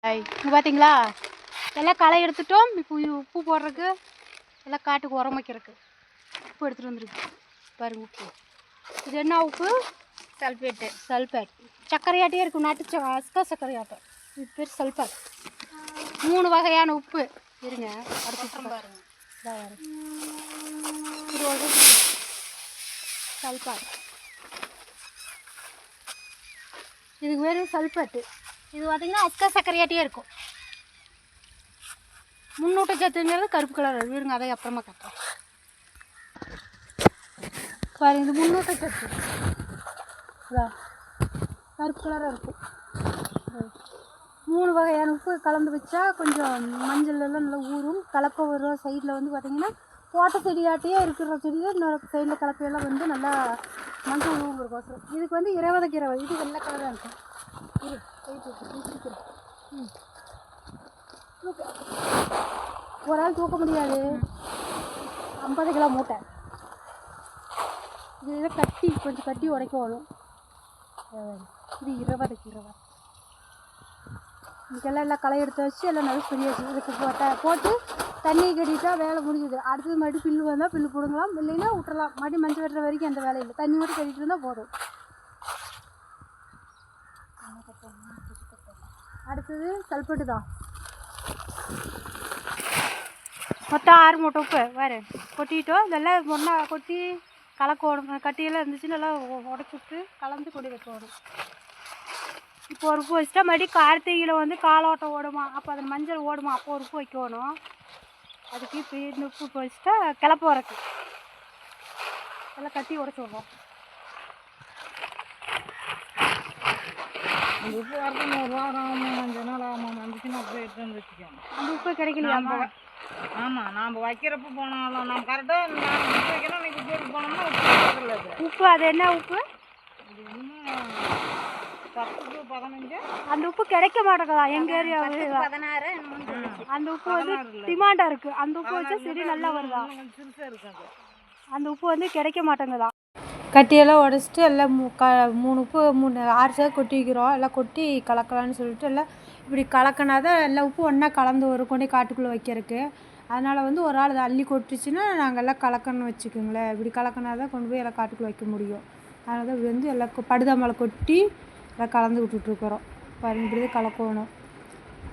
இங்கே பார்த்தீங்களா எல்லாம் களை எடுத்துட்டோம். இப்போ உப்பு போடுறதுக்கு எல்லாம் காட்டுக்கு உரம் வைக்கிறதுக்கு உப்பு எடுத்துகிட்டு வந்துருக்கு பாருங்க. உப்பு இது என்ன உப்பு? சல்பேட் சர்க்கரையாட்டே இருக்கும். நாட்டு அஸ்கா சர்க்கரையாட்டம். இது பேர் சல்பேட். 3 வகையான உப்பு இருங்க. அடுத்து பாருங்க. இது ஒரு சல்பேட். இதுக்கு பேர் சல்பேட்டு. இது பார்த்தீங்கன்னா அஸ்கா சர்க்கரையாட்டியே இருக்கும். முன்னூட்டச்சத்துங்கிறது கருப்பு கலர் இருங்க. அதை அப்புறமா கட்டுறேன் பாருங்க. இது முன்னூட்டச்சத்து கருப்பு கலராக இருக்கும். 3 வகையான உப்பு கலந்து வச்சா கொஞ்சம் மஞ்சள் எல்லாம் நல்லா ஊறும். கலப்பை வரும். சைடில் வந்து பார்த்திங்கன்னா போட்ட செடியாட்டியே இருக்கிற செடியில் இன்னொரு சைடில் கலப்பையெல்லாம் வந்து நல்லா மஞ்சள் ஊறுங்கிறக்கோசரம். இதுக்கு வந்து 20 இது வெள்ளை கலராக இருக்கும். ஒரு ஆள் தூக்க முடியாது. 50 கிலோ மூட்டை. இது கட்டி கொஞ்சம் கட்டி உடைக்கணும். இது 20 இதுக்கெல்லாம் எல்லாம் களை எடுத்து வச்சு எல்லாம் நல்லா சொல்லியாச்சு. இதுக்கு போட்டு தண்ணி கட்டிட்டா வேலை முடிஞ்சுது. அடுத்தது மறுபடியும் பில்லு வந்தால் பில்லு பிடுங்கலாம், இல்லைன்னா விட்டுறலாம். மறுபடியும் மஞ்சள் வெட்டுற வரைக்கும் அந்த வேலை இல்லை. தண்ணி மட்டும் கட்டிட்டு இருந்தால் போதும். அடுத்தது சல்பேட்டு தான். மொத்தம் 6 மூட்டை உப்பு வேறு கொட்டிட்டோம். இதெல்லாம் ஒன்றா கொட்டி கலக்கணும். கட்டியெல்லாம் இருந்துச்சுன்னு எல்லாம் உடச்சி விட்டு கலந்து கொடி வைக்கணும். இப்போ ஒரு உப்பு வச்சுட்டா மறுபடியும் கார்த்திகையில் வந்து காலோட்டம் ஓடுமா, அப்போ அதில் மஞ்சள் ஓடுமா, அப்போ ஒரு உப்பு வைக்கணும். அதுக்கு இப்போ இந்த உப்பு வச்சுட்டா கிளப்பு வரக்கு எல்லாம் கட்டி உடச்சி விடுறோம். அந்த உப்பு வரது 1 வாரம் ஆகும், 5 நாள் ஆகும். வந்துச்சுன்னா அப்படியே எடுத்து வந்து வச்சுக்கோங்க. அந்த உப்பு கிடைக்கலையாமா? ஆமாம், நாம் வைக்கிறப்ப போனாலும் நம்ம கரெக்டாக நான் உப்பு வைக்கணும். நீங்கள் உப்பு போனோம்னா உப்பு வைக்கிறதில்ல. உப்பு அது என்ன உப்பு? இது இன்னும் 10 15. அந்த உப்பு கிடைக்க மாட்டேங்குதா எங்கள் ஏரியாவில்? 16 அந்த உப்பு வந்து டிமாண்டாக இருக்குது. அந்த உப்பு வச்சா செடி நல்லா வருதா? சிறுசாக இருக்காது. அந்த உப்பு வந்து கிடைக்க மாட்டேங்குதா. கட்டியெல்லாம் உடச்சிட்டு எல்லாம் 3 உப்பு 6 சேர் கொட்டி வைக்கிறோம். எல்லாம் கொட்டி கலக்கலான்னு சொல்லிட்டு எல்லாம் இப்படி கலக்கினா தான் எல்லா உப்பு ஒன்றா கலந்து ஒரு கொண்டு காட்டுக்குள்ளே வைக்கிறதுக்கு. அதனால் வந்து ஒரு ஆள் அதை அள்ளி கொட்டுச்சுன்னா நாங்கள் எல்லாம் கலக்கணும்னு வச்சுக்கோங்களேன். இப்படி கலக்கினா தான் கொண்டு போய் எல்லாம் காட்டுக்குள்ளே வைக்க முடியும். அதனால தான் வந்து எல்லாம் படுதா மேலே கொட்டி எல்லாம் கலந்து விட்டுட்ருக்குறோம். பாருங்க, இப்படி தான் கலக்கணும்.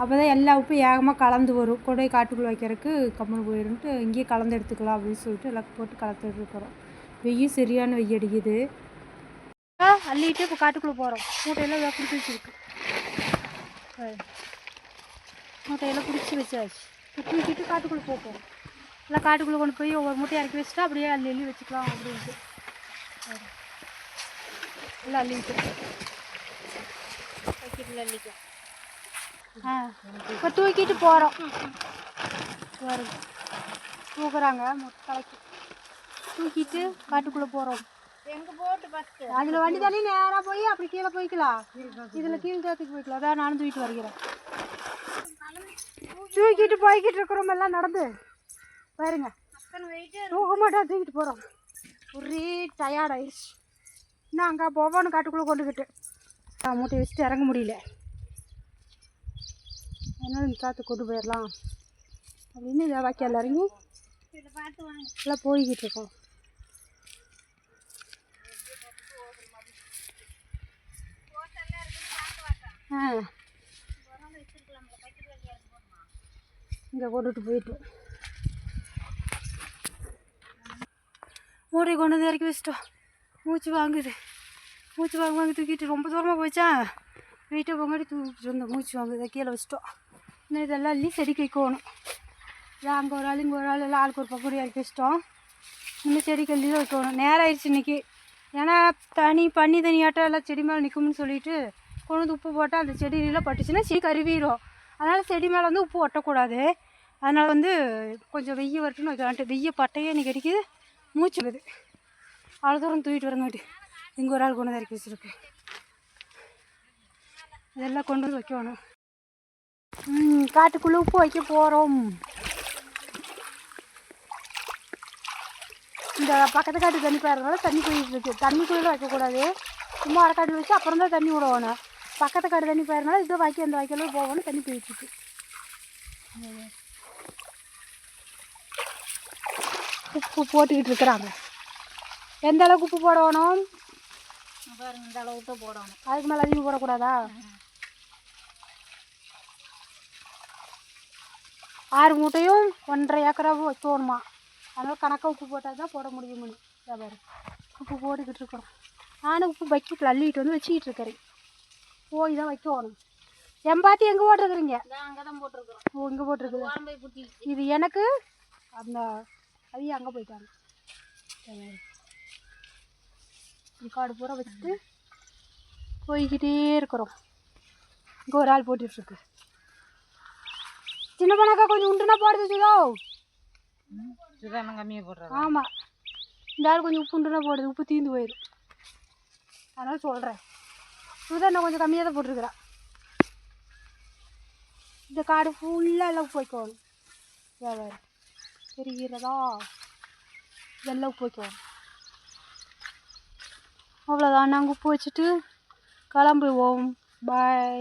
அப்போ தான் எல்லா உப்பும் ஏகமாக கலந்து வரும். கொண்டு போய் காட்டுக்குள்ளே வைக்கிறதுக்கு கம்முன்னு போயிடும்ட்டு இங்கேயே கலந்து எடுத்துக்கலாம் அப்படின்னு சொல்லிட்டு எல்லாம் போட்டு கலந்துட்டுருக்குறோம். வெய்யும் சரியான வெய்ய அடிக்குது. அள்ளிட்டு இப்போ காட்டுக்குள்ளே போகிறோம். மூட்டையெல்லாம் பிடிச்சி வச்சுருக்கு. மூட்டையெல்லாம் பிடிச்சி வச்சாச்சு. தூக்கிட்டு காட்டுக்குள்ளே போப்போம். எல்லாம் காட்டுக்குள்ளே கொண்டு போய் ஒவ்வொரு மூட்டையை இறக்கி வச்சுட்டா அப்படியே அள்ளி வச்சுக்கலாம் அப்படின்ட்டு எல்லாம் அள்ளிட்டு அள்ளிக்கலாம். இப்போ தூக்கிட்டு போகிறோம். வருது தூக்குறாங்க கலக்கி தூக்கிட்டு காட்டுக்குள்ளே போகிறோம். எங்கே போட்டு ஃபஸ்ட்டு அதில் வண்டி தள்ளி நேராக போய் அப்படி கீழே போய்க்கலாம். இதில் கீழே தேத்துக்கு போய்க்கலாம். அதான் நானும் தூக்கிட்டு வருகிறேன். தூக்கிட்டு போய்கிட்டு இருக்கிறோம். எல்லாம் நடந்து பாருங்க. தூக்க மாட்டா தூக்கிட்டு போகிறோம். ஒரே டயர்ட் ஆயிடுச்சு. இன்னும் அங்கே போவோன்னு காட்டுக்குள்ளே கொண்டுக்கிட்டு மூட்டையை வச்சுட்டு இறங்க முடியல. அதனால இந்த காற்று கொண்டு போயிடலாம் அப்படின்னு இதை வாக்கியால் இறங்கி எல்லாம் போய்கிட்டு இருக்கோம். இங்கே கொண்டுட்டு போயிட்டு மூட்டை கொண்டு வந்து இறக்கி வச்சிட்டோம். மூச்சு வாங்குது. மூச்சு வாங்க தூக்கிட்டு ரொம்ப தூரமாக போயிச்சா வீட்டை பொங்காடி தூக்கிட்டு வந்தோம். மூச்சு வாங்குது. கீழே வச்சிட்டோம். இன்னும் இதெல்லாம் அள்ளி செடிக்கு வைக்கணும். இதான் அங்கே ஒரு ஆள் இங்கே ஒரு ஆள் எல்லாம் ஆளுக்கு ஒரு பக்கம் இறக்கி வச்சிட்டோம். இன்னும் செடிக்கு அள்ளி தான் வைக்கணும். நேரம் ஆயிடுச்சு இன்றைக்கி. ஏன்னா பண்ணி தனியாட்டம் எல்லாம் செடி மேலே நிற்கும்னு சொல்லிட்டு கொண்டு வந்து உப்பு போட்டால் அந்த செடியெல்லாம் பட்டுச்சுன்னா செடி கருவிடும். அதனால் செடி மேலே வந்து உப்பு ஒட்டக்கூடாது. அதனால் வந்து கொஞ்சம் வெய்ய வரட்டுன்னு வைக்கலான்ட்டு. வெய்ய பட்டையே இன்றைக்கி அடிக்குது. மூச்சு வருது. அவ்வளோ தூரம் தூக்கிட்டு வரங்காட்டி இங்கே ஒரு ஆள் கொண்டு வந்து இறக்கி வச்சுருக்கு. இதெல்லாம் கொண்டு வந்து வைக்கணும். காட்டுக்குள்ளே உப்பு வைக்க போகிறோம். இந்த பக்கத்து காட்டு தண்ணி பாருறதுனால தண்ணி போயிட்டு இருக்குது. தண்ணிக்குள்ளே வைக்கக்கூடாது. சும்மா அரைக்காட்டு வச்சு அப்புறம் தான் தண்ணி விடணும். பக்கத்து காடு தண்ணி போயிருந்தாலும் இதோ வாய்க்கால் அந்த வாய்க்காலும் போகணும் தண்ணி போயிட்டுருக்கு. உப்பு போட்டுக்கிட்டு இருக்கிறாங்க. எந்த அளவுக்கு உப்பு போடணும் பாருங்க, இந்த அளவுக்கு தான் போடணும். அதுக்கு மேலே அதிகம் போடக்கூடாதா? 6 மூட்டையும் 1.5 ஏக்கரா தோணுமா, அதனால் கணக்காக உப்பு போட்டால் தான் போட முடியும்னு. பாரு உப்பு போட்டுக்கிட்டு இருக்கிறோம். நானும் உப்பு பக்கெட்டில் அள்ளிட்டு வந்து வச்சுக்கிட்டு இருக்கிறேன். போய் தான் வைக்கணும். எம்பாத்தி எங்கே போட்டிருக்குறீங்க? அங்கே தான் போட்டிருக்கிறோம். ஓ, இங்கே போட்டிருக்குது. இது எனக்கு அந்த அதையும் அங்கே போயிட்டாங்க. காடு பூரா வச்சுட்டு போய்கிட்டே இருக்கிறோம். இங்கே ஒரு ஆள் போட்டுட்ருக்கு. சின்ன பணக்கா கொஞ்சம் உண்டுனா போடுது சுதோ. சுதாரணம் கம்மியாக போடுறாங்க. ஆமாம், இந்த ஆள் கொஞ்சம் உப்பு உண்டுனா போடுது. உப்பு தீர்ந்து போயிடும், அதனால் சொல்கிறேன். சுதாரணம் கொஞ்சம் கம்மியாக தான் போட்டிருக்குறா. இந்த காடு ஃபுல்லாக எல்லாம் உப்பு வைக்கணும். வேறு தெரிகிறதா? இதெல்லாம் உப்பு வைக்கணும். அவ்வளோதான், நாங்கள் உப்பு வச்சுட்டு கிளம்புவோம். பாய்.